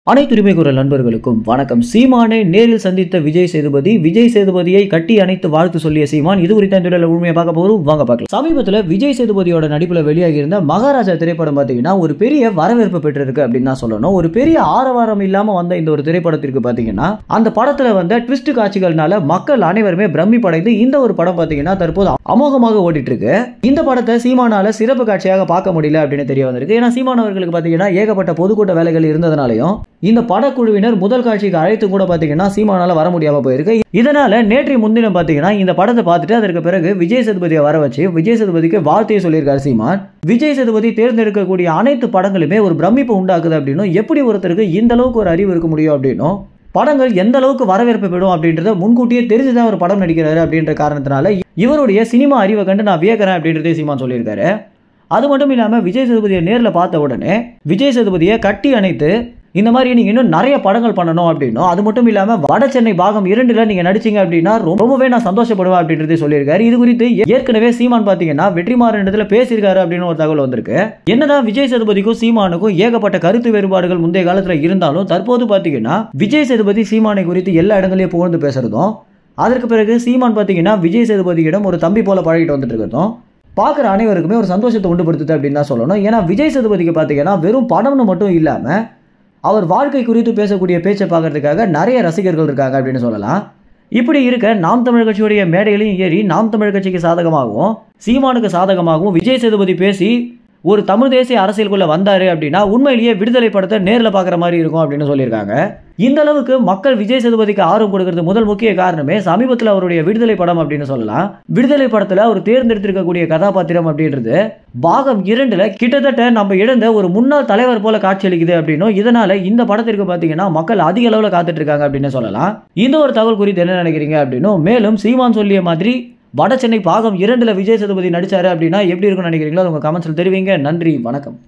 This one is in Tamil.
அனைத்து உரிமை குரல் நண்பர்களுக்கும் வணக்கம். சீமானை நேரில் சந்தித்த விஜய் சேதுபதியை கட்டி அணைத்து வாழ்த்து சொல்லிய சீமான். இது குறித்த இந்த உண்மையை பார்க்க போறோம், வாங்க பார்க்கலாம். சமீபத்தில் விஜய் சேதுபதியோட நடிப்புல வெளியாகி இருந்த மகாராஜா திரைப்படம் பார்த்தீங்கன்னா ஒரு பெரிய வரவேற்பு பெற்றிருக்கு அப்படின்னு தான் சொல்லணும். ஒரு பெரிய ஆரவாரம் இல்லாம வந்த இந்த ஒரு திரைப்படத்திற்கு பார்த்தீங்கன்னா அந்த படத்துல வந்த ட்விஸ்ட் காட்சிகள்னால மக்கள் அனைவருமே பிரம்மி படைந்து இந்த ஒரு படம் பார்த்தீங்கன்னா தற்போது அமோகமாக ஓடிட்டு இருக்கு. இந்த படத்தை சீமானால சிறப்பு காட்சியாக பார்க்க முடியல அப்படின்னு தெரிய வந்திருக்கு. ஏன்னா சீமான் அவர்களுக்கு பார்த்தீங்கன்னா ஏகப்பட்ட பொதுக்கூட்ட வேலைகள் இருந்ததுனாலையும் இந்த படக்குழுவினர் முதல் காட்சிக்கு அழைத்து கூட பாத்தீங்கன்னா சீமானால வர முடியாம போயிருக்கு. இதனால நேற்றைய முன்தினம் பாத்தீங்கன்னா இந்த படத்தை பார்த்துட்டு அதற்கு பிறகு விஜய் சேதுபதியை வர வச்சு விஜய் சேதுபதிக்கு வார்த்தையை சொல்லியிருக்காரு சீமான். விஜய் சேதுபதி தேர்ந்தெடுக்கக்கூடிய அனைத்து படங்களுமே ஒரு பிரமிப்பு உண்டாக்குது அப்படின்னும், எப்படி ஒருத்தருக்கு இந்த அளவுக்கு ஒரு அறிவு இருக்க முடியும் அப்படின்னும், படங்கள் எந்த அளவுக்கு வரவேற்பு பெறும் அப்படின்றத முன்கூட்டியே தெரிஞ்சுதான் ஒரு படம் நடிக்கிறாரு அப்படின்ற காரணத்தினால இவருடைய சினிமா அறிவை கண்டு நான் வியக்கிறேன் அப்படின்றதே சீமான் சொல்லியிருக்காரு. அது மட்டும் இல்லாம விஜய் சேதுபதியை நேரில் பார்த்த உடனே விஜய் சேதுபதியை கட்டி அணைத்து இந்த மாதிரி நீங்க இன்னும் நிறைய படங்கள் பண்ணணும் அப்படின்னும், அது மட்டும் இல்லாம வட சென்னை பாகம் 2ல நீங்க நடிச்சீங்க அப்படின்னா ரொம்பவே நான் சந்தோஷப்படுவேன் அப்படின்றதே சொல்லியிருக்காரு. இது குறித்து ஏற்கனவே சீமான் பாத்தீங்கன்னா வெற்றிமாறன் இடத்துல பேசியிருக்காரு அப்படின்னு ஒரு தகவல் வந்திருக்கு. என்னதான் விஜய் சேதுபதிக்கும் சீமானுக்கும் ஏகப்பட்ட கருத்து வேறுபாடுகள் முந்தைய காலத்துல இருந்தாலும் தற்போது பாத்தீங்கன்னா விஜய் சேதுபதி சீமானை குறித்து எல்லா இடங்களையும் புகழ்ந்து பேசுறதும், அதற்கு பிறகு சீமான் பாத்தீங்கன்னா விஜய் சேதுபதியிடம் ஒரு தம்பி போல பழகிட்டு வந்துட்டு இருக்கிறதும் பார்க்குற அனைவருக்குமே ஒரு சந்தோஷத்தை உண்டுபடுத்துது அப்படின்னு தான் சொல்லணும். ஏன்னா விஜய் சேதுபதிக்கு பார்த்தீங்கன்னா வெறும் படம்னு மட்டும் இல்லாமல் அவர் வாழ்க்கை குறித்து பேசக்கூடிய பேச்சை பார்க்கறதுக்காக நிறைய ரசிகர்கள் இருக்காங்க அப்படின்னு சொல்லலாம். இப்படி இருக்க நாம் தமிழ் கட்சியுடைய மேடைகளையும் ஏறி நாம் தமிழ் கட்சிக்கு சாதகமாகவும் சீமானுக்கு சாதகமாகவும் விஜய் சேதுபதி பேசி ஒரு தமிழ் தேசிய அரசியலுக்குள்ள வந்தாரு அப்படின்னா உண்மையிலேயே விடுதலை படத்தை நேரில் பார்க்குற மாதிரி இருக்கும் அப்படின்னு சொல்லியிருக்காங்க. இந்த அளவுக்கு மக்கள் விஜய் சேதுபதிக்கு ஆர்வம் கொடுக்கறது முதல் முக்கிய காரணமே சமீபத்தில் அவருடைய விடுதலை படம் அப்படின்னு சொல்லலாம். விடுதலை படத்துல அவர் தேர்ந்தெடுத்திருக்கக்கூடிய கதாபாத்திரம் அப்படின்றது பாகம் 2ல கிட்டத்தட்ட நம்ம இழந்த ஒரு முன்னாள் தலைவர் போல காட்சியளிக்குது அப்படின்னும், இதனால இந்த படத்திற்கு பார்த்தீங்கன்னா மக்கள் அதிக அளவில் காத்துட்டு இருக்காங்க அப்படின்னு சொல்லலாம். இந்த ஒரு தகவல் குறித்து என்ன நினைக்கிறீங்க அப்படின்னும், மேலும் சீமான் சொல்லிய மாதிரி வட சென்னை பாகம் 2ல விஜய் சேதுபதி நடிச்சாரு அப்படின்னா எப்படி இருக்கும்னு நினைக்கிறீங்களோ உங்க கமெண்ட்ஸ்ல தெரிவிங்க. நன்றி, வணக்கம்.